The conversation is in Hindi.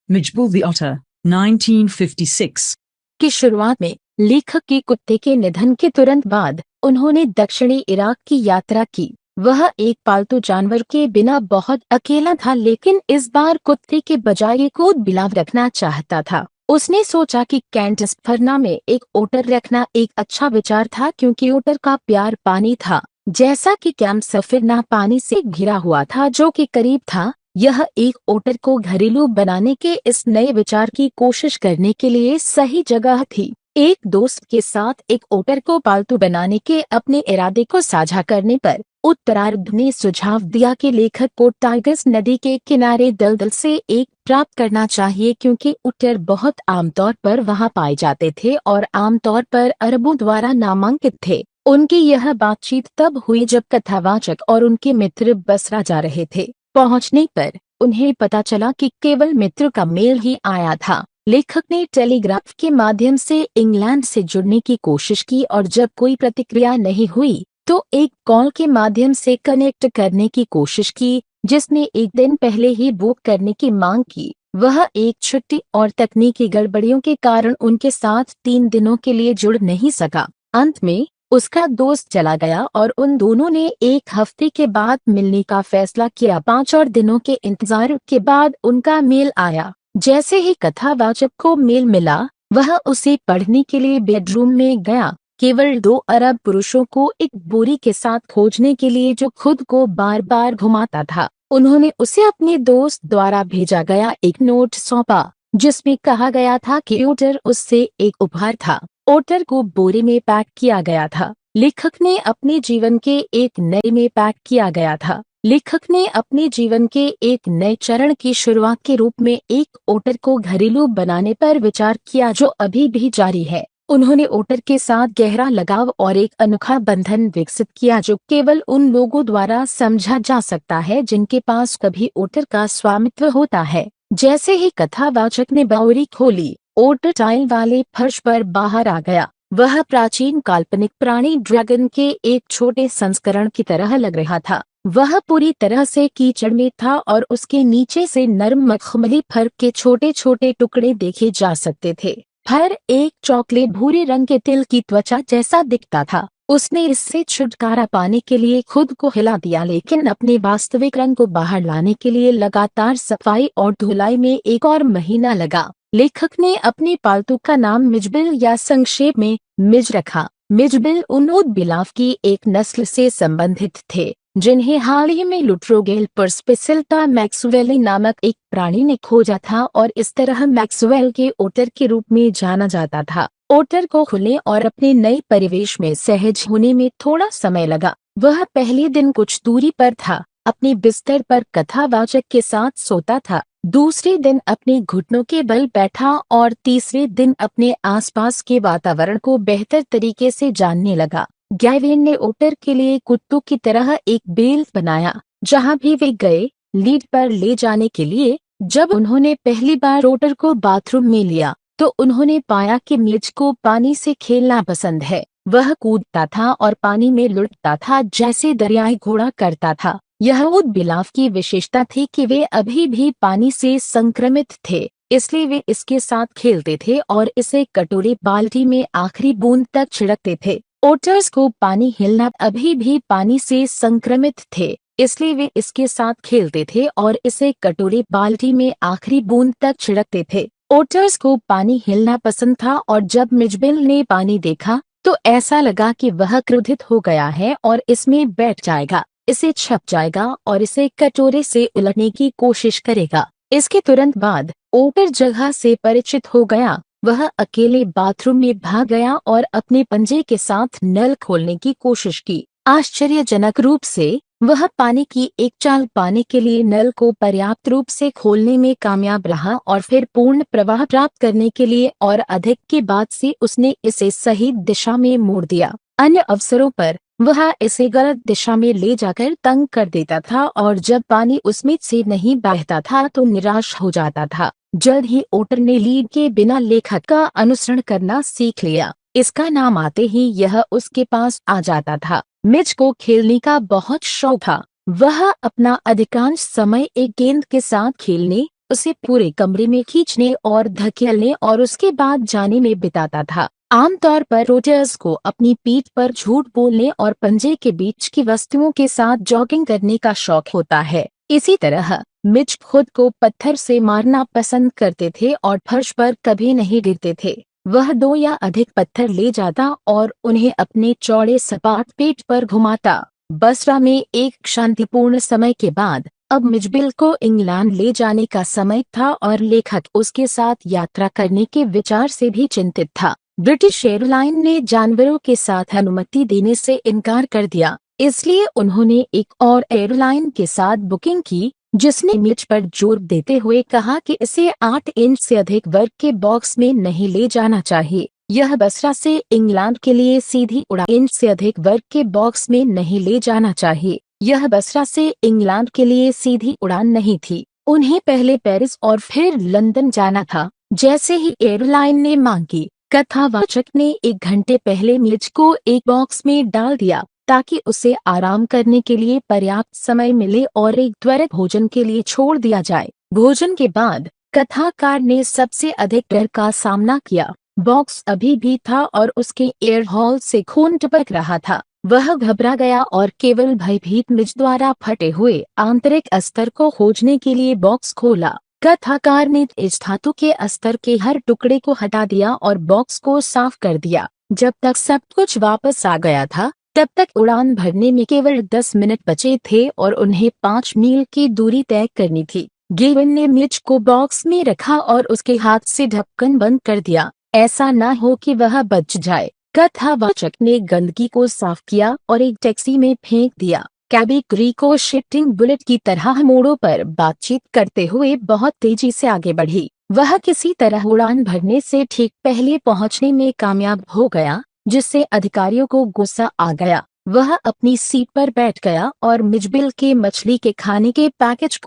Mijbul the Otter, 1956। की शुरुआत में लेखक के कुत्ते के निधन के तुरंत बाद उन्होंने दक्षिणी इराक की यात्रा की। वह एक पालतू जानवर के बिना बहुत अकेला था, लेकिन इस बार कुत्ते के बजाय एक ऊँट बिलाव रखना चाहता था। उसने सोचा कि कैंट स्फरना में एक ओटर रखना एक अच्छा विचार था, क्योंकि ओटर का प्यार पानी था। जैसा कि कैंप सफरना पानी से घिरा हुआ था जो कि करीब था, यह एक ओटर को घरेलू बनाने के इस नए विचार की कोशिश करने के लिए सही जगह थी। एक दोस्त के साथ एक ओटर को पालतू बनाने के अपने इरादे को साझा करने पर उत्तरार्ध ने सुझाव दिया कि लेखक को टाइग्रिस नदी के किनारे दलदल से एक प्राप्त करना चाहिए, क्योंकि ओटर बहुत आमतौर पर वहां पाए जाते थे और आमतौर पर अरबों द्वारा नामांकित थे। उनकी यह बातचीत तब हुई जब कथावाचक और उनके मित्र बसरा जा रहे थे। पहुंचने पर उन्हें पता चला कि केवल मित्र का मेल ही आया था। लेखक ने टेलीग्राफ के माध्यम से इंग्लैंड से जुड़ने की कोशिश की और जब कोई प्रतिक्रिया नहीं हुई तो एक कॉल के माध्यम से कनेक्ट करने की कोशिश की, जिसने एक दिन पहले ही बुक करने की मांग की। वह एक छुट्टी और तकनीकी गड़बड़ियों के कारण उनके साथ 3 दिनों के लिए जुड़ नहीं सका। अंत में उसका दोस्त चला गया और उन दोनों ने 1 हफ्ते के बाद मिलने का फैसला किया। 5 और दिनों के इंतजार के बाद उनका मेल आया। जैसे ही कथावाचक को मेल मिला, वह उसे पढ़ने के लिए बेडरूम में गया। केवल 2 अरब पुरुषों को एक बोरी के साथ खोजने के लिए जो खुद को बार बार घुमाता था। उन्होंने उसे अपने दोस्त द्वारा भेजा गया एक नोट सौंपा, जिसमें कहा गया था कि ओटर उससे एक उपहार था। ओटर को बोरे में पैक किया गया था। लेखक ने अपने जीवन के एक नए में पैक किया गया था। लेखक ने अपने जीवन के एक नए चरण की शुरुआत के रूप में एक ओटर को घरेलू बनाने पर विचार किया, जो अभी भी जारी है। उन्होंने ओटर के साथ गहरा लगाव और एक अनोखा बंधन विकसित किया, जो केवल उन लोगों द्वारा समझा जा सकता है जिनके पास कभी ओटर का स्वामित्व होता है। जैसे ही कथावाचक ने बावरी खोली, ओटर टाइल वाले फर्श पर बाहर आ गया। वह प्राचीन काल्पनिक प्राणी ड्रैगन के एक छोटे संस्करण की तरह लग रहा था। वह पूरी तरह से कीचड़ में था और उसके नीचे से नरम मखमली फर के छोटे छोटे टुकड़े देखे जा सकते थे। फर एक चॉकलेट भूरे रंग के तिल की त्वचा जैसा दिखता था। उसने इससे छुटकारा पाने के लिए खुद को हिला दिया, लेकिन अपने वास्तविक रंग को बाहर लाने के लिए लगातार सफाई और धुलाई में 1 और महीना लगा। लेखक ने अपने पालतू का नाम मिजबिल या संक्षेप में मिज रखा। मिजबिल उन ऊँट बिलाव की एक नस्ल से संबंधित थे जिन्हें हाल ही में लुट्रोगेल परस्पेसिल्टा मैक्सवेली नामक एक प्राणी ने खोजा था, और इस तरह मैक्सवेल के ओटर के रूप में जाना जाता था। ओटर को खुले और अपने नए परिवेश में सहज होने में थोड़ा समय लगा। वह पहले दिन कुछ दूरी पर था, अपने बिस्तर पर कथावाचक के साथ सोता था। दूसरे दिन अपने घुटनों के बल बैठा और तीसरे दिन अपने आसपास के वातावरण को बेहतर तरीके से जानने लगा। गैविन ने ओटर के लिए कुत्तों की तरह एक बेल बनाया जहां भी वे गए, लीड पर ले जाने के लिए। जब उन्होंने पहली बार ओटर को बाथरूम में लिया तो उन्होंने पाया कि मिज को पानी से खेलना पसंद है। वह कूदता था और पानी में लुढ़कता था जैसे दरियाई घोड़ा करता था। यह ऊँट बिलाव की विशेषता थी कि वे अभी भी पानी से संक्रमित थे, इसलिए वे इसके साथ खेलते थे और इसे कटोरे बाल्टी में आखिरी बूंद तक छिड़कते थे। ओटर्स को पानी हिलना अभी भी पानी से संक्रमित थे, इसलिए वे इसके साथ खेलते थे और इसे कटोरे बाल्टी में आखिरी बूंद तक छिड़कते थे। ओटर्स को पानी हिलना पसंद था और जब मिजबिल ने पानी देखा तो ऐसा लगा कि वह क्रोधित हो गया है और इसमें बैठ जाएगा, इसे छप जाएगा और इसे कटोरे से उलटने की कोशिश करेगा। इसके तुरंत बाद ओटर जगह से परिचित हो गया। वह अकेले बाथरूम में भाग गया और अपने पंजे के साथ नल खोलने की कोशिश की। आश्चर्यजनक रूप से वह पानी की एक चाल पाने के लिए नल को पर्याप्त रूप से खोलने में कामयाब रहा और फिर पूर्ण प्रवाह प्राप्त करने के लिए और अधिक के बाद से उसने इसे सही दिशा में मोड़ दिया। अन्य अवसरों पर वह इसे गलत दिशा में ले जाकर तंग कर देता था और जब पानी उसमें से नहीं बहता था तो निराश हो जाता था। जल्द ही ओटर ने लीड के बिना लेखक का अनुसरण करना सीख लिया। इसका नाम आते ही यह उसके पास आ जाता था। मिज को खेलने का बहुत शौक था। वह अपना अधिकांश समय एक गेंद के साथ खेलने, उसे पूरे कमरे में खींचने और धकेलने और उसके बाद जाने में बिताता था। आमतौर पर रोजर्स को अपनी पीठ पर झूठ बोलने और पंजे के बीच की वस्तुओं के साथ जॉगिंग करने का शौक होता है। इसी तरह मिच खुद को पत्थर से मारना पसंद करते थे और फर्श पर कभी नहीं गिरते थे। वह 2 या अधिक पत्थर ले जाता और उन्हें अपने चौड़े सपाट पेट पर घुमाता। बसरा में एक शांतिपूर्ण समय के बाद अब मिचबिल को इंग्लैंड ले जाने का समय था और लेखक उसके साथ यात्रा करने के विचार से भी चिंतित था। ब्रिटिश एयरलाइन ने जानवरों के साथ अनुमति देने से इनकार कर दिया, इसलिए उन्होंने एक और एयरलाइन के साथ बुकिंग की, जिसने मिच पर जोर देते हुए कहा कि इसे 8 इंच से अधिक वर्ग के बॉक्स में नहीं ले जाना चाहिए। यह बसरा से इंग्लैंड के लिए सीधी उड़ान इंच से अधिक वर्ग के बॉक्स में नहीं ले जाना चाहिए। यह बसरा से इंग्लैंड के लिए सीधी उड़ान नहीं थी। उन्हें पहले पेरिस और फिर लंदन जाना था, जैसे ही एयरलाइन ने मांग की। कथावाचक ने 1 घंटे पहले मिच को एक बॉक्स में डाल दिया ताकि उसे आराम करने के लिए पर्याप्त समय मिले और एक त्वरित भोजन के लिए छोड़ दिया जाए। भोजन के बाद कथाकार ने सबसे अधिक डर का सामना किया। बॉक्स अभी भी था और उसके एयर होल से खून टपक रहा था। वह घबरा गया और केवल भयभीत मिच द्वारा फटे हुए आंतरिक अस्तर को खोजने के लिए बॉक्स खोला। कथाकार ने इस धातु के अस्तर के हर टुकड़े को हटा दिया और बॉक्स को साफ कर दिया। जब तक सब कुछ वापस आ गया था, तब तक उड़ान भरने में केवल 10 मिनट बचे थे और उन्हें 5 मील की दूरी तय करनी थी। गेवन ने मिच को बॉक्स में रखा और उसके हाथ से ढक्कन बंद कर दिया, ऐसा न हो कि वह बच जाए। कथावाचक ने गंदगी को साफ किया और एक टैक्सी में फेंक दिया। कैबी रिकोशेटिंग बुलेट की तरह मोड़ों पर बातचीत करते हुए बहुत तेजी से आगे बढ़ी। वह किसी तरह उड़ान भरने से ठीक पहले पहुंचने में कामयाब हो गया, जिससे अधिकारियों को गुस्सा आ गया। वह अपनी सीट पर बैठ गया और मिचबिल के मछली के खाने के पैकेज को